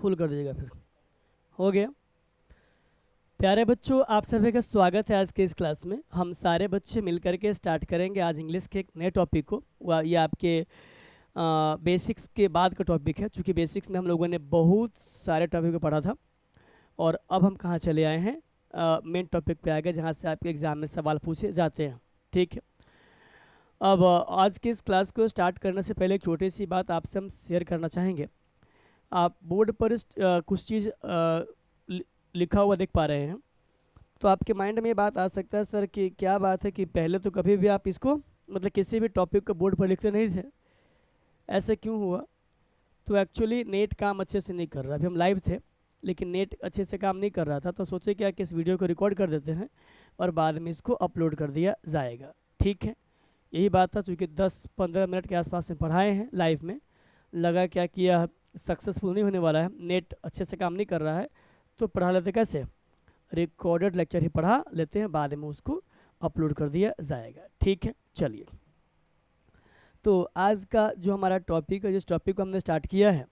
Full कर दीजिएगा फिर। हो गया। प्यारे बच्चों, आप सभी का स्वागत है आज के इस क्लास में। हम सारे बच्चे मिलकर के स्टार्ट करेंगे आज इंग्लिश के एक नए टॉपिक को। ये आपके बेसिक्स के बाद का टॉपिक है, चूँकि बेसिक्स में हम लोगों ने बहुत सारे टॉपिक को पढ़ा था और अब हम कहाँ चले आए हैं, मेन टॉपिक पे आ गए जहाँ से आपके एग्ज़ाम में सवाल पूछे जाते हैं। ठीक है। अब आज के इस क्लास को स्टार्ट करने से पहले एक छोटी सी बात आपसे हम शेयर करना चाहेंगे। आप बोर्ड पर कुछ चीज़ लिखा हुआ देख पा रहे हैं, तो आपके माइंड में ये बात आ सकता है सर कि क्या बात है कि पहले तो कभी भी आप इसको मतलब किसी भी टॉपिक को बोर्ड पर लिखते नहीं थे, ऐसे क्यों हुआ? तो एक्चुअली नेट काम अच्छे से नहीं कर रहा। अभी हम लाइव थे लेकिन नेट अच्छे से काम नहीं कर रहा था, तो सोचे क्या कि इस वीडियो को रिकॉर्ड कर देते हैं और बाद में इसको अपलोड कर दिया जाएगा। ठीक है, यही बात था। चूँकि 10-15 मिनट के आसपास में पढ़ाए हैं लाइव में, लगा क्या कि यह सक्सेसफुल नहीं होने वाला है, नेट अच्छे से काम नहीं कर रहा है, तो पढ़ा लेते कैसे, रिकॉर्डेड लेक्चर ही पढ़ा लेते हैं, बाद में उसको अपलोड कर दिया जाएगा। ठीक है, चलिए। तो आज का जो हमारा टॉपिक है, जिस टॉपिक को हमने स्टार्ट किया है,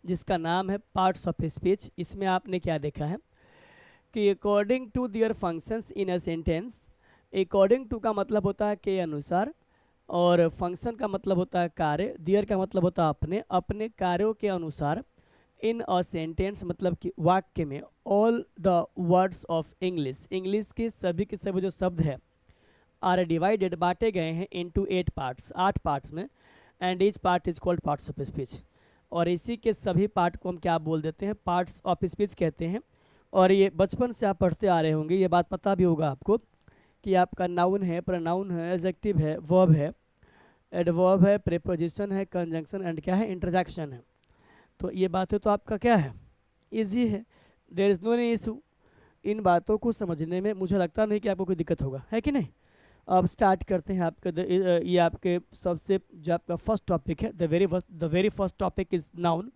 जिसका नाम है पार्ट्स ऑफ स्पीच, इसमें आपने क्या देखा है कि according to their functions in a sentence. According to का मतलब होता है के अनुसार, और फंक्शन का मतलब होता है कार्य, दियर का मतलब होता है अपने अपने कार्यों के अनुसार। इन अ सेंटेंस मतलब कि वाक्य में, all the words of English, English के सभी जो शब्द है, आर डिवाइडेड बांटे गए हैं इनटू 8 पार्ट्स, 8 पार्ट्स में, and each part is called parts of speech. और इसी के सभी पार्ट को हम क्या बोल देते हैं, पार्ट्स ऑफ स्पीच कहते हैं। और ये बचपन से आप पढ़ते आ रहे होंगे, ये बात पता भी होगा आपको कि आपका नाउन है, प्रोनाउन है, एडजेक्टिव है, वर्ब है, एडवर्ब है, प्रीपोजिशन है, कंजंक्शन एंड क्या है, इंटरजेक्शन है। तो ये बातें तो आपका क्या है, इजी है, there is no any issue. इन बातों को समझने में मुझे लगता नहीं कि आपको कोई दिक्कत होगा, है कि नहीं। अब स्टार्ट करते हैं आपका ये आपके सबसे जो आपका फर्स्ट टॉपिक है, the very first topic is noun.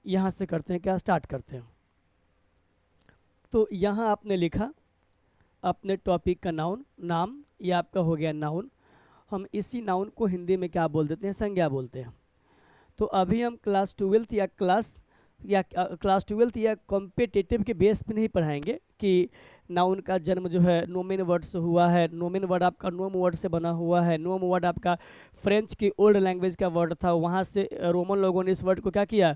यहाँ से करते हैं क्या, स्टार्ट करते हैं। तो यहाँ आपने लिखा अपने टॉपिक का नाउन, नाम, ये आपका हो गया नाउन। हम इसी नाउन को हिंदी में क्या बोल देते हैं, संज्ञा बोलते हैं। तो अभी हम क्लास 12 क्लास 12 या कॉम्पिटिटिव के बेस पे नहीं पढ़ाएंगे कि नाउन का जन्म जो है नोमेन वर्ड से हुआ है। नोमेन वर्ड आपका नोम वर्ड से बना हुआ है। नोम वर्ड आपका फ्रेंच की ओल्ड लैंग्वेज का वर्ड था, वहाँ से रोमन लोगों ने इस वर्ड को क्या किया,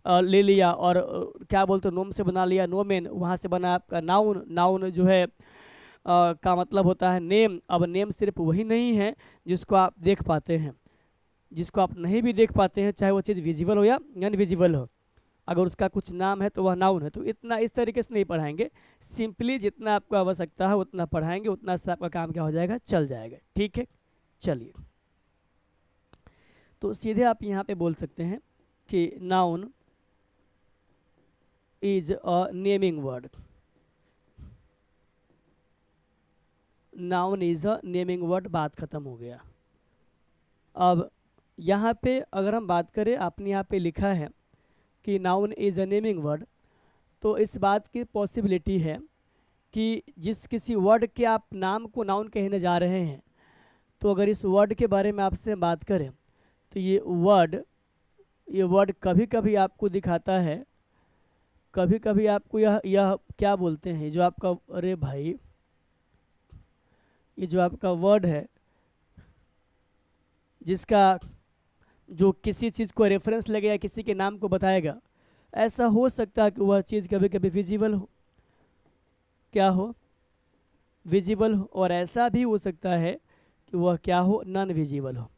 ले लिया और क्या बोलते नोम से बना लिया नोमेन, वहाँ से बना आपका नाउन। नाउन जो है का मतलब होता है नेम। अब नेम सिर्फ वही नहीं है जिसको आप देख पाते हैं, जिसको आप नहीं भी देख पाते हैं, चाहे वो चीज़ विजिबल हो या नॉन विजिबल हो, अगर उसका कुछ नाम है तो वह नाउन है। तो इतना इस तरीके से नहीं पढ़ाएंगे, सिंपली जितना आपको आवश्यकता है उतना पढ़ाएंगे, उतना से आपका काम क्या हो जाएगा, चल जाएगा। ठीक है, चलिए। तो सीधे आप यहाँ पे बोल सकते हैं कि noun is a naming word. Noun is a naming word, बात खत्म हो गया। अब यहाँ पे अगर हम बात करें, आपने यहाँ पे लिखा है कि noun is a naming word, तो इस बात की पॉसिबिलिटी है कि जिस किसी वर्ड के आप नाम को नाउन कहने जा रहे हैं, तो अगर इस वर्ड के बारे में आपसे बात करें तो ये वर्ड कभी कभी आपको दिखाता है, कभी कभी आपको यह क्या बोलते हैं, जो आपका, अरे भाई, ये जो आपका वर्ड है जिसका जो किसी चीज़ को रेफरेंस लगेगा, किसी के नाम को बताएगा, ऐसा हो सकता है कि वह चीज़ कभी कभी विजिबल हो, क्या हो, विजिबल हो, और ऐसा भी हो सकता है कि वह क्या हो, नॉन विजिबल हो।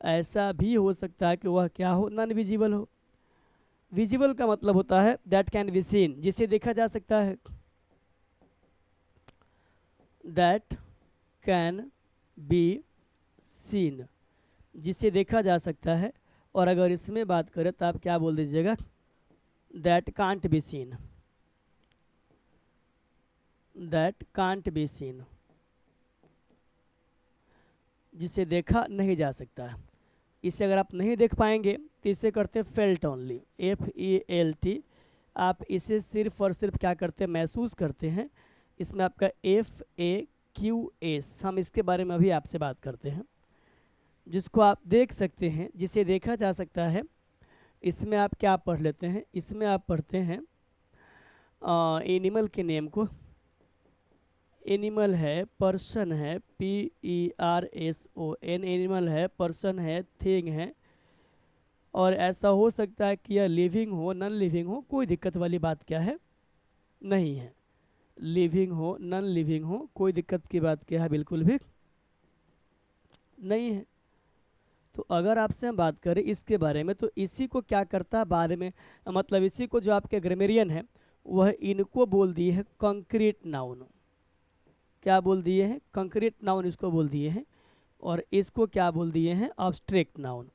ऐसा भी हो सकता है कि वह क्या हो, नॉन विजिबल हो। विजिबल का मतलब होता है दैट कैन बी सीन, जिसे देखा जा सकता है, दैट कैन बी सीन, जिसे देखा जा सकता है। और अगर इसमें बात करें तो आप क्या बोल दीजिएगा, that can't be seen, that can't be seen, जिसे देखा नहीं जा सकता है। इसे अगर आप नहीं देख पाएंगे तो इसे करते हैं फेल्ट ओनली, FELT। आप इसे सिर्फ और सिर्फ क्या करते हैं, महसूस करते हैं। इसमें आपका FAQS, हम इसके बारे में अभी आपसे बात करते हैं, जिसको आप देख सकते हैं, जिसे देखा जा सकता है, इसमें आप क्या पढ़ लेते हैं, इसमें आप पढ़ते हैं एनिमल के नेम को। एनिमल है, पर्सन है, PERSON, एनिमल है, पर्सन है, थिंग है। और ऐसा हो सकता है कि यह लिविंग हो, नॉन लिविंग हो, कोई दिक्कत वाली बात क्या है, नहीं है। लिविंग हो, नॉन लिविंग हो, कोई दिक्कत की बात क्या है, बिल्कुल भी नहीं है। तो अगर आपसे हम बात करें इसके बारे में, तो इसी को क्या करता है बाद में, मतलब इसी को जो आपके ग्रामेरियन है वह इनको बोल दिए है कंक्रीट नाउन। क्या बोल दिए हैं, कंक्रीट नाउन इसको बोल दिए हैं। और इसको क्या बोल दिए हैं, अब्स्ट्रैक्ट नाउन,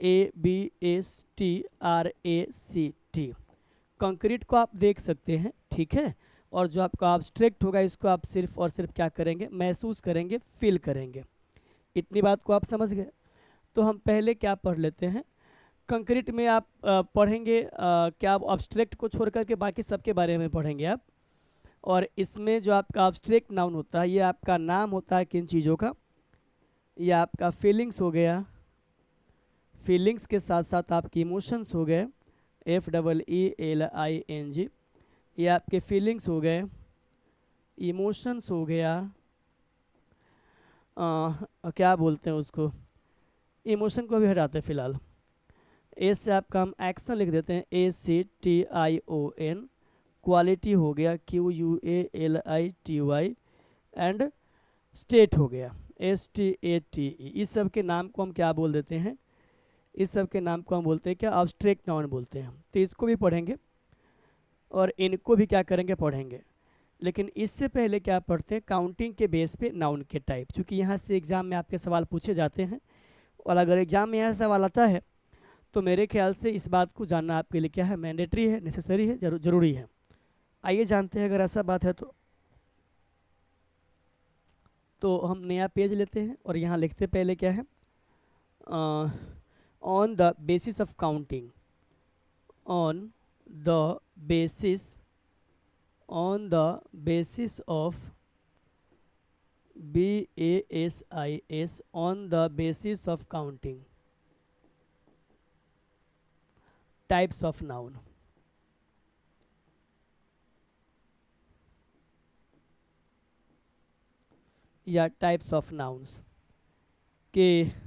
ABSTRACT। कंक्रीट को आप देख सकते हैं, ठीक है। और जो आपका अब्स्ट्रैक्ट होगा इसको आप सिर्फ और सिर्फ क्या करेंगे, महसूस करेंगे, फील करेंगे। इतनी बात को आप समझ गए। तो हम पहले क्या पढ़ लेते हैं, कंक्रीट में आप पढ़ेंगे क्या, आप अब्स्ट्रैक्ट को छोड़ करके बाकी सबके बारे में पढ़ेंगे आप। और इसमें जो आपका अब्स्ट्रैक्ट नाउन होता है ये आपका नाम होता है किन चीज़ों का, ये आपका फीलिंग्स हो गया, फीलिंग्स के साथ साथ आपकी इमोशंस हो गए, FEELING, ये आपके फीलिंग्स हो गए, इमोशंस हो गया, क्या बोलते हैं उसको, इमोशन को भी हटाते हैं फिलहाल। ए से आपका हम एक्शन लिख देते हैं, ACTION, क्वालिटी हो गया, QUALITY, एंड स्टेट हो गया, STATE। इस सब के नाम को हम क्या बोल देते हैं, इस सब के नाम को हम बोलते हैं क्या, अब्स्ट्रैक्ट नाउन बोलते हैं। तो इसको भी पढ़ेंगे और इनको भी क्या करेंगे, पढ़ेंगे। लेकिन इससे पहले क्या पढ़ते हैं, काउंटिंग के बेस पे नाउन के टाइप, क्योंकि यहाँ से एग्जाम में आपके सवाल पूछे जाते हैं। और अगर एग्जाम में यह सवाल आता है तो मेरे ख्याल से इस बात को जानना आपके लिए क्या है, मैंडेटरी है, नेसेसरी है, जरूरी है। आइए जानते हैं अगर ऐसा बात है तो हम नया पेज लेते हैं और यहाँ लिखते पहले क्या है, on the basis of counting, on the basis, on the basis of, BASIS, on the basis of counting, types of noun. या टाइप्स ऑफ नाउन्स के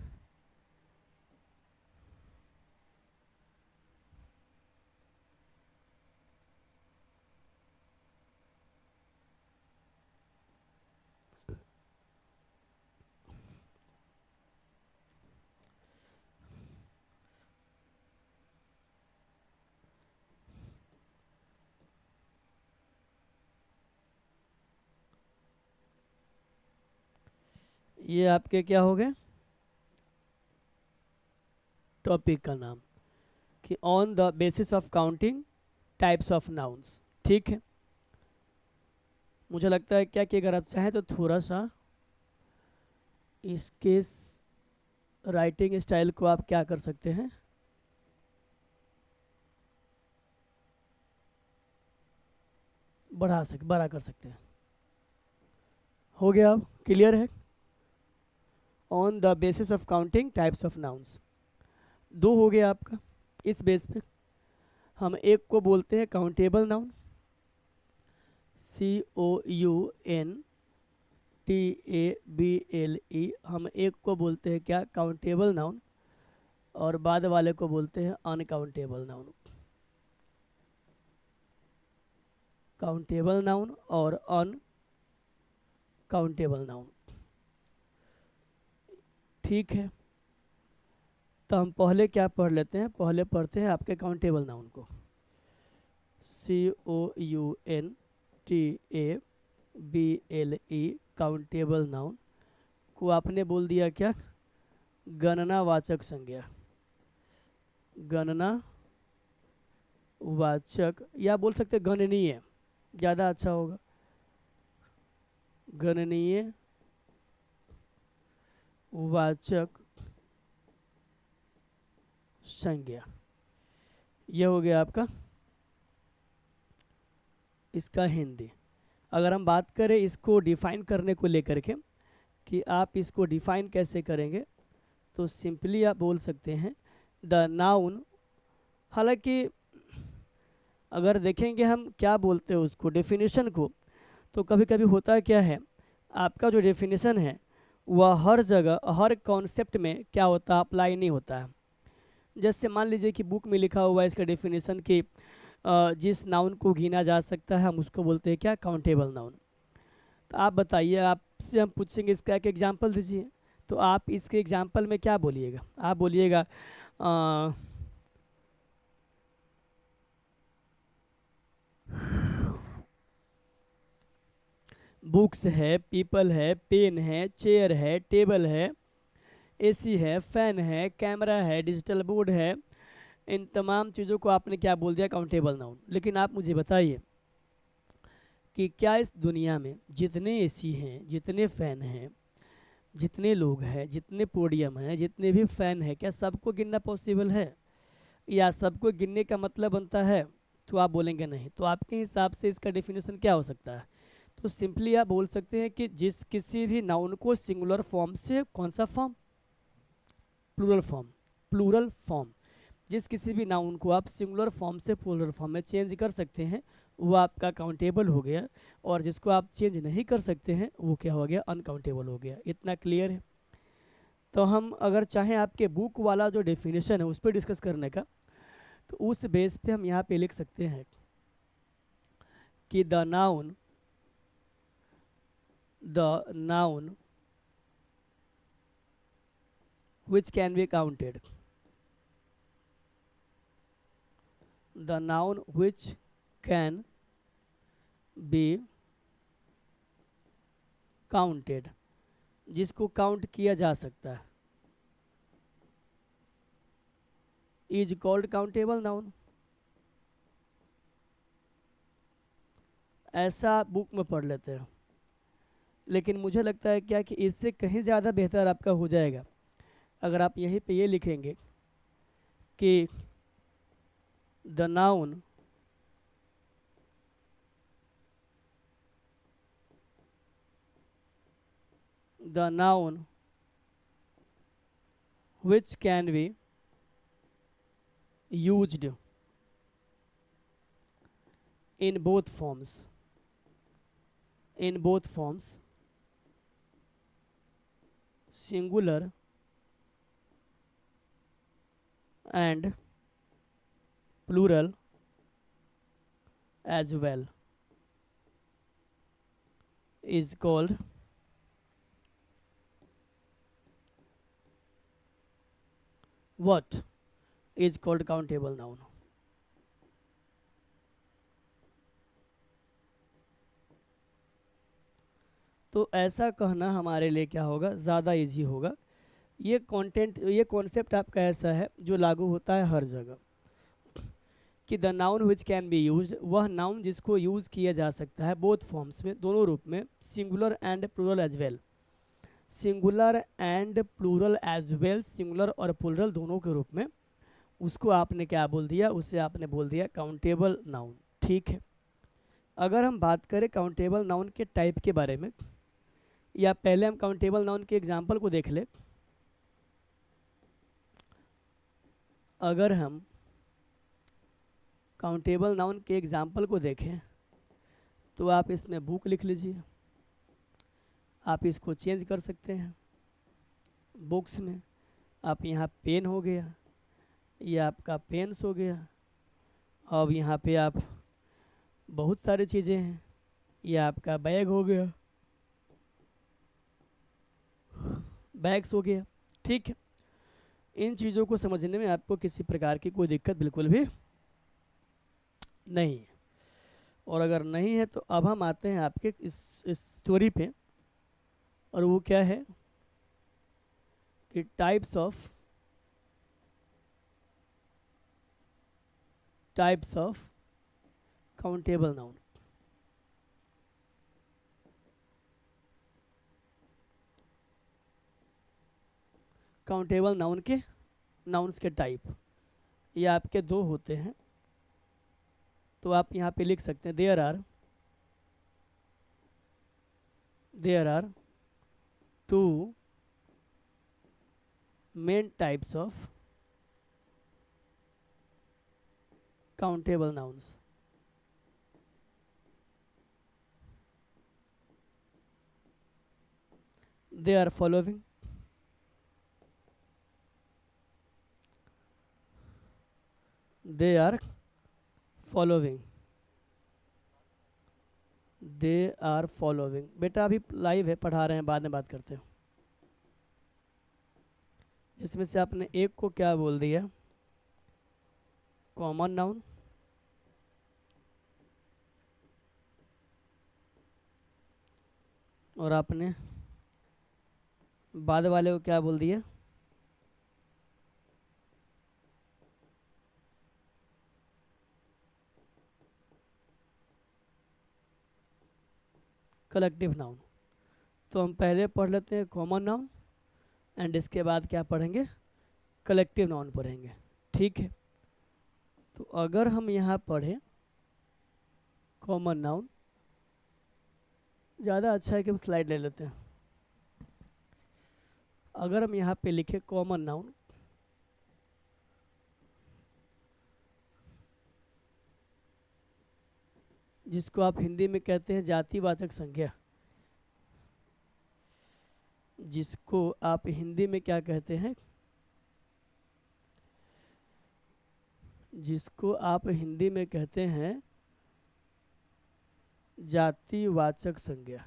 ये आपके क्या हो गए, टॉपिक का नाम, कि on the basis of counting types of nouns. ठीक है, मुझे लगता है क्या कि अगर आप चाहें तो थोड़ा सा इसके राइटिंग स्टाइल को आप क्या कर सकते हैं, बड़ा कर सकते हैं। हो गया, अब क्लियर है, on the basis of counting types of nouns. दो हो गया आपका। इस बेस पे हम एक को बोलते हैं काउंटेबल नाउन, COUNTABLE। हम एक को बोलते हैं क्या, काउंटेबल नाउन, और बाद वाले को बोलते हैं अनकाउंटेबल नाउन। काउंटेबल नाउन और अनकाउंटेबल नाउन। ठीक है, तो हम पहले क्या पढ़ लेते हैं, पहले पढ़ते हैं आपके काउंटेबल नाउन को, COUNTABLE, काउंटेबल नाउन को आपने बोल दिया क्या, गणनावाचक संज्ञा, गणनावाचक, या बोल सकते गणनीय, ज़्यादा अच्छा होगा, गणनीय वाचक संज्ञा। यह हो गया आपका इसका हिंदी। अगर हम बात करें इसको डिफाइन करने को लेकर के कि आप इसको डिफाइन कैसे करेंगे, तो सिंपली आप बोल सकते हैं द नाउन हालांकि अगर देखेंगे हम क्या बोलते हैं उसको डेफिनेशन को, तो कभी कभी होता क्या है, आपका जो डेफिनेशन है वह हर जगह हर कॉन्सेप्ट में क्या होता है, अप्लाई नहीं होता है। जैसे मान लीजिए कि बुक में लिखा हुआ है इसका डेफिनेशन कि जिस नाउन को गिना जा सकता है हम उसको बोलते हैं क्या, काउंटेबल नाउन। तो आप बताइए, आपसे हम पूछेंगे इसका एक एग्जांपल दीजिए, तो आप इसके एग्जांपल में क्या बोलिएगा? आप बोलिएगा बुक्स है, पीपल है, पेन है, चेयर है, टेबल है, एसी है, फैन है, कैमरा है, डिजिटल बोर्ड है। इन तमाम चीज़ों को आपने क्या बोल दिया, काउंटेबल नाउन। लेकिन आप मुझे बताइए कि क्या इस दुनिया में जितने एसी हैं, जितने फ़ैन हैं, जितने लोग हैं, जितने पोडियम हैं, जितने भी फ़ैन हैं, क्या सबको गिनना पॉसिबल है? या सबको गिनने का मतलब बनता है? तो आप बोलेंगे नहीं। तो आपके हिसाब से इसका डेफिनेशन क्या हो सकता है? तो सिंपली आप बोल सकते हैं कि जिस किसी भी नाउन को सिंगुलर फॉर्म से, कौन सा form, plural form, plural form, जिस किसी भी नाउन को आप सिंगुलर फॉर्म से प्लूरल फॉर्म में चेंज कर सकते हैं वो आपका काउंटेबल हो गया, और जिसको आप चेंज नहीं कर सकते हैं वो क्या हो गया, अनकाउंटेबल हो गया। इतना क्लियर है? तो हम अगर चाहें आपके बुक वाला जो डेफिनेशन है उस पर डिस्कस करने का, तो उस बेस पे हम यहाँ पे लिख सकते हैं कि the noun which can be counted, the noun which can be counted, जिसको काउंट किया जा सकता है, इज कॉल्ड काउंटेबल नाउन। ऐसा बुक में पढ़ लेते हैं, लेकिन मुझे लगता है क्या कि इससे कहीं ज़्यादा बेहतर आपका हो जाएगा अगर आप यहीं पे ये लिखेंगे कि the noun which can be used in both forms, singular and plural as well, is called what? Is called countable noun। तो ऐसा कहना हमारे लिए क्या होगा, ज़्यादा इजी होगा। ये कंटेंट, ये कॉन्सेप्ट आपका ऐसा है जो लागू होता है हर जगह, कि the noun which can be used, वह नाउन जिसको यूज़ किया जा सकता है बोथ फॉर्म्स में, दोनों रूप में, singular and plural as well, singular and plural as well, singular और प्लूरल दोनों के रूप में, उसको आपने क्या बोल दिया, उसे आपने बोल दिया काउंटेबल नाउन। ठीक है, अगर हम बात करें काउंटेबल नाउन के टाइप के बारे में, या पहले हम काउंटेबल नाउन के एग्जाम्पल को देख ले। अगर हम काउंटेबल नाउन के एग्जाम्पल को देखें तो आप इसमें बुक लिख लीजिए, आप इसको चेंज कर सकते हैं बुक्स में। आप यहाँ पेन हो गया, ये आपका पेन्स हो गया। अब यहाँ पे आप बहुत सारी चीज़ें हैं, ये आपका बैग हो गया, बैग्स हो गया। ठीक है, इन चीज़ों को समझने में आपको किसी प्रकार की कोई दिक्कत बिल्कुल भी नहीं है। और अगर नहीं है तो अब हम आते हैं आपके इस स्टोरी पे, और वो क्या है कि types of countable noun. Countable noun के नाउन्स के टाइप ये आपके दो होते हैं, तो आप यहाँ पे लिख सकते हैं there are two main types of countable nouns. They are following, they are following, they are following. बेटा अभी लाइव है, पढ़ा रहे हैं, बाद में बात करते हैं। जिसमें से आपने एक को क्या बोल दिया, कॉमन नाउन, और आपने बाद वाले को क्या बोल दिया, कलेक्टिव नाउन। तो हम पहले पढ़ लेते हैं कॉमन नाउन एंड इसके बाद क्या पढ़ेंगे, कलेक्टिव नाउन पढ़ेंगे। ठीक है, तो अगर हम यहाँ पढ़ें कॉमन नाउन, ज़्यादा अच्छा है कि हम स्लाइड ले लेते हैं। अगर हम यहाँ पे लिखे कॉमन नाउन, जिसको आप हिंदी में कहते हैं जातिवाचक संज्ञा, जिसको आप हिंदी में क्या कहते हैं, जिसको आप हिंदी में कहते हैं जातिवाचक संज्ञा।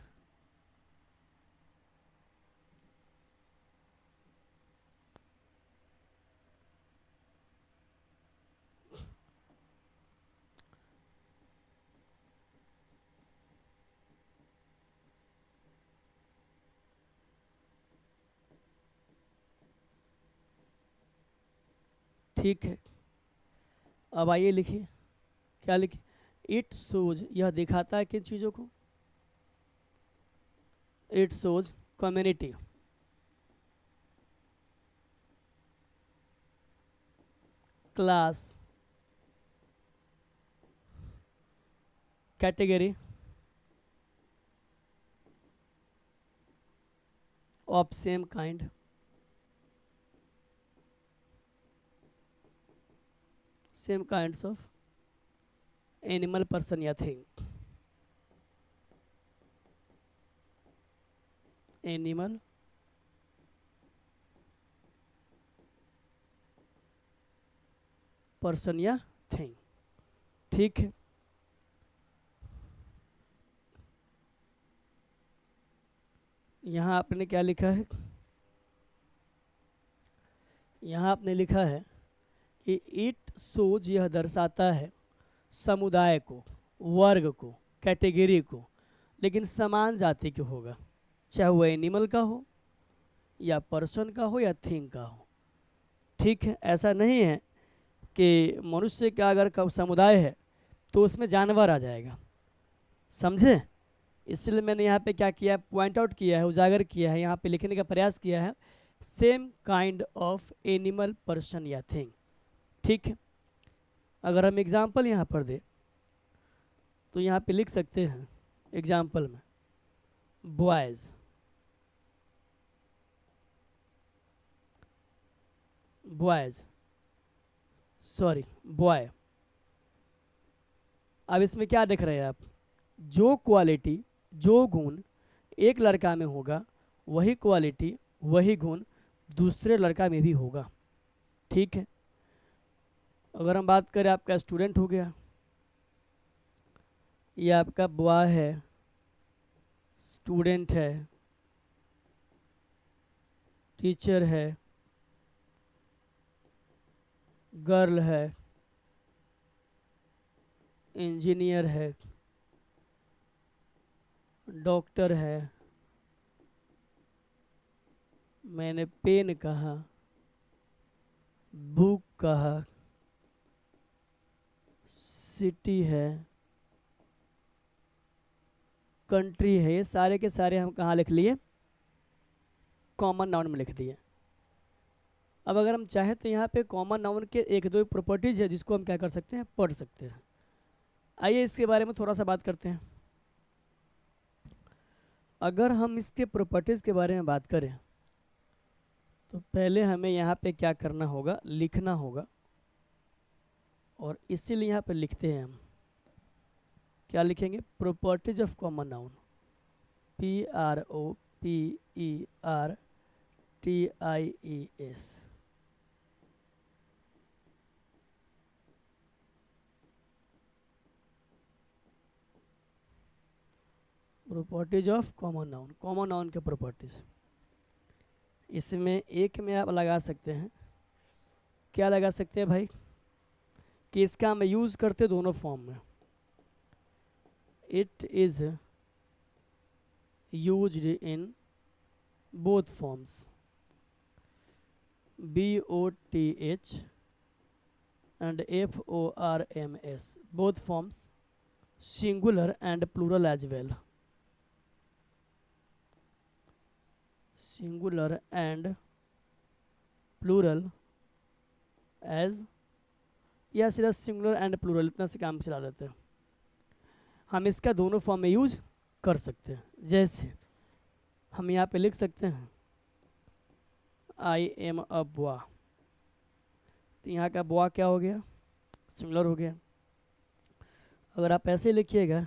ठीक है, अब आइए लिखिए, क्या लिखिए, इट शोज, यह दिखाता है किन चीज़ों को, it shows community, class, category of same kind, same kinds of animal, person या थिंग, एनिमल, पर्सन या थिंग। ठीक है, यहाँ आपने क्या लिखा है, यहाँ आपने लिखा है कि इट शोज, यह दर्शाता है समुदाय को, वर्ग को, कैटेगरी को, लेकिन समान जाति के होगा, चाहे वो एनिमल का हो या पर्सन का हो या थिंग का हो। ठीक है, ऐसा नहीं है कि मनुष्य का अगर समुदाय है तो उसमें जानवर आ जाएगा, समझे। इसलिए मैंने यहाँ पे क्या किया, पॉइंट आउट किया है, उजागर किया है, यहाँ पे लिखने का प्रयास किया है, same kind of animal, person या थिंग। ठीक है, अगर हम एग्जाम्पल यहाँ पर दे तो यहाँ पे लिख सकते हैं एग्जाम्पल में, बॉयज़, बॉयज़, सॉरी बॉय। अब इसमें क्या देख रहे हैं आप, जो क्वालिटी, जो गुण एक लड़का में होगा, वही क्वालिटी, वही गुण दूसरे लड़का में भी होगा। ठीक है, अगर हम बात करें, आपका स्टूडेंट हो गया, ये आपका बॉय है, स्टूडेंट है, टीचर है, गर्ल है, इंजीनियर है, डॉक्टर है, मैंने पेन कहा, बुक कहा, सिटी है, कंट्री है, ये सारे के सारे हम कहाँ लिख लिए, कॉमन नाउन में लिख दिए। अब अगर हम चाहें तो यहाँ पे कॉमन नाउन के एक दो प्रॉपर्टीज है जिसको हम क्या कर सकते हैं, पढ़ सकते हैं। आइए इसके बारे में थोड़ा सा बात करते हैं। अगर हम इसके प्रॉपर्टीज के बारे में बात करें तो पहले हमें यहाँ पे क्या करना होगा, लिखना होगा और इसीलिए यहाँ पर लिखते हैं हम, क्या लिखेंगे, properties of common noun, PROPERTIES। Properties of common noun के प्रॉपर्टीज। इसमें एक में आप लगा सकते हैं, क्या लगा सकते हैं भाई, कि इसका हम यूज़ करते दोनों फॉर्म में। It is used in both forms, BOTH and FORMS, both forms, singular and plural as well, singular and plural as, या सीधा सिंगुलर एंड प्लूरल, इतना से काम चला लेते हैं। हम इसका दोनों फॉर्म में यूज कर सकते हैं। जैसे हम यहाँ पे लिख सकते हैं आई एम अ बॉय, तो यहाँ का बॉय क्या हो गया, सिंगुलर हो गया। अगर आप ऐसे लिखिएगा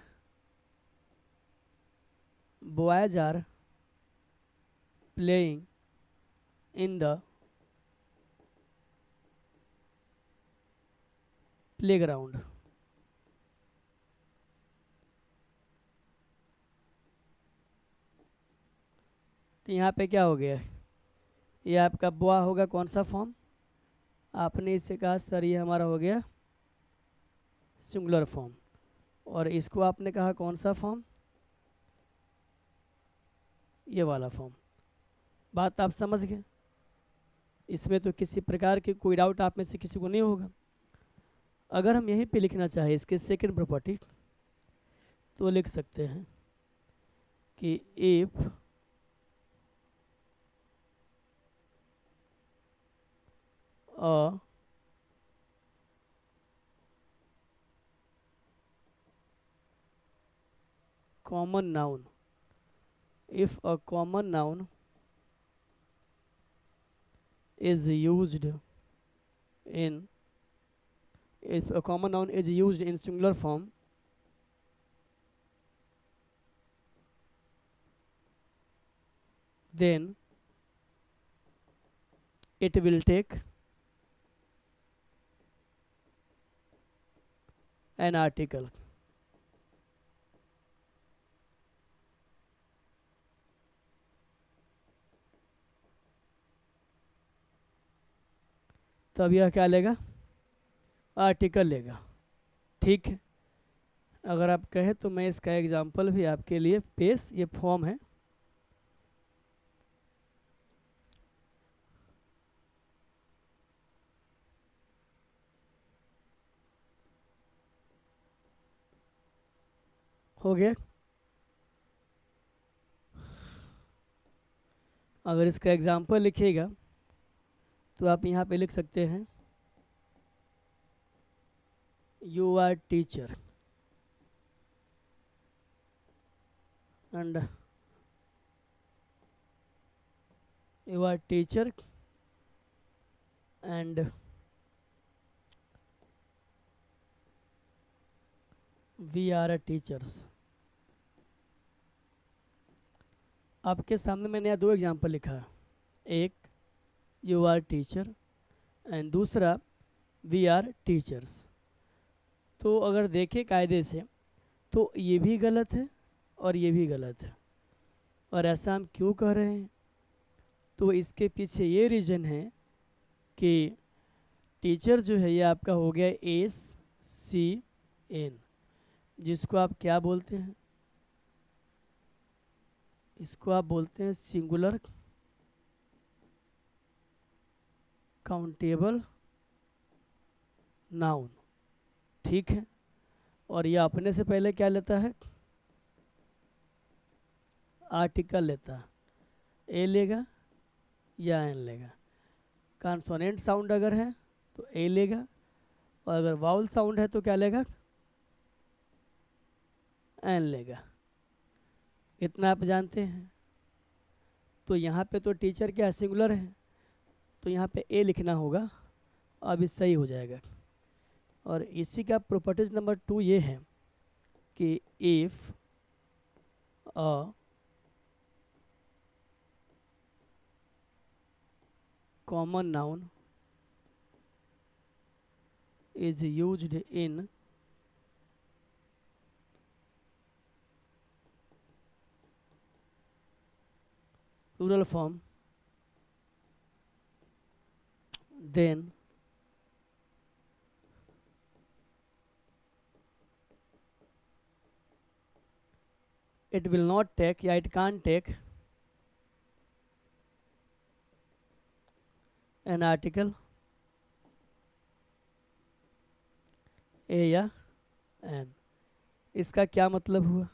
boys are playing in the playground, तो यहाँ पे क्या हो गया, ये आपका बॉय होगा कौन सा फॉर्म, आपने इससे कहा सर ये हमारा हो गया सिंगुलर फॉर्म, और इसको आपने कहा कौन सा फॉर्म, ये वाला फॉर्म। बात आप समझ गए, इसमें तो किसी प्रकार की कोई डाउट आप में से किसी को नहीं होगा। अगर हम यहीं पे लिखना चाहें इसके सेकंड प्रॉपर्टी, तो लिख सकते हैं कि if a common noun, if a common noun is used in, if a common noun is used in singular form, then it will take an article. तब यह क्या लेगा, आर्टिकल लेगा। ठीक है, अगर आप कहें तो मैं इसका एग्जांपल भी आपके लिए पेश, ये फॉर्म है, हो गया। अगर इसका एग्जांपल लिखिएगा तो आप यहाँ पे लिख सकते हैं you are teacher and you are teacher and we are teachers। आपके सामने मैंने यहाँ दो एग्जांपल लिखा है, एक यू आर टीचर एंड दूसरा वी आर टीचर्स। तो अगर देखें कायदे से तो ये भी गलत है और ये भी गलत है, और ऐसा हम क्यों कह रहे हैं, तो इसके पीछे ये रीज़न है कि टीचर जो है ये आपका हो गया SCN, जिसको आप क्या बोलते हैं, इसको आप बोलते हैं सिंगुलर काउंटेबल नाउन। ठीक है, और ये अपने से पहले क्या लेता है, आर्टिकल लेता है, ए लेगा या एन लेगा। कॉन्सोनेंट साउंड अगर है तो ए लेगा, और अगर वाउल साउंड है तो क्या लेगा, एन लेगा। इतना आप जानते हैं। तो यहाँ पे तो टीचर क्या सिंगुलर है, तो यहाँ पे ए लिखना होगा, अब इस सही हो जाएगा। और इसी का प्रॉपर्टीज नंबर 2 ये है कि if a common noun is used in plural form, then it will not take, या it can't take an article ए या एन। इसका क्या मतलब हुआ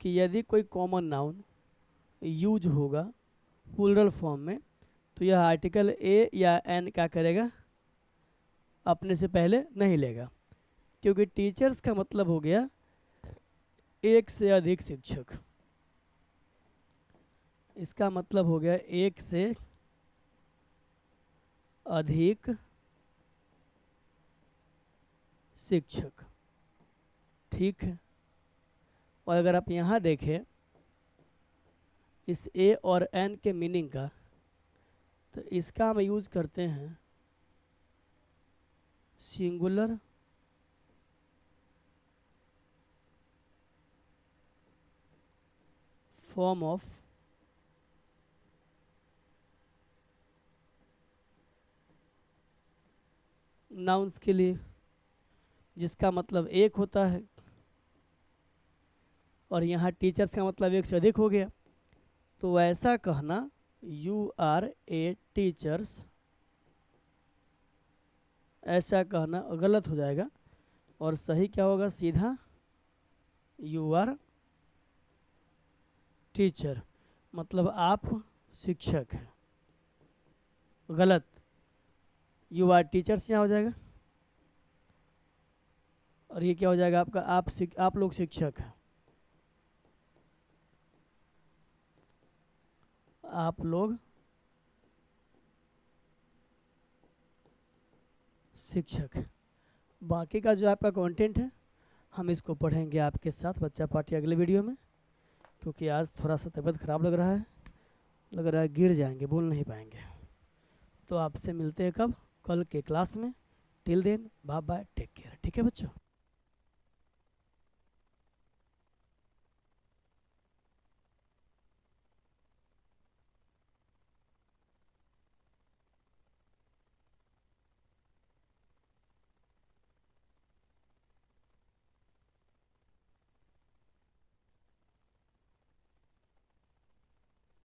कि यदि कोई कॉमन नाउन यूज होगा प्लूरल फॉर्म में तो यह आर्टिकल ए या एन क्या करेगा, अपने से पहले नहीं लेगा, क्योंकि टीचर्स का मतलब हो गया एक से अधिक शिक्षक। इसका मतलब हो गया एक से अधिक शिक्षक, ठीक है। और अगर आप यहाँ देखें इस ए और एन के मीनिंग का, तो इसका हम यूज करते हैं सिंगुलर फॉर्म ऑफ नाउन्स के लिए, जिसका मतलब एक होता है, और यहाँ टीचर्स का मतलब एक से अधिक हो गया। तो ऐसा कहना यू आर ए टीचर्स, ऐसा कहना गलत हो जाएगा, और सही क्या होगा, सीधा यू आर टीचर, मतलब आप शिक्षक हैं। गलत, यू आर टीचर्स यहाँ हो जाएगा, और ये क्या हो जाएगा आपका, आप लोग शिक्षक हैं, आप लोग शिक्षक। बाकी का जो आपका कंटेंट है हम इसको पढ़ेंगे आपके साथ बच्चा पार्टी अगले वीडियो में, क्योंकि आज थोड़ा सा तबीयत ख़राब लग रहा है गिर जाएंगे, बोल नहीं पाएंगे। तो आपसे मिलते हैं कब, कल के क्लास में। Till then bye bye, take care, ठीक है बच्चों।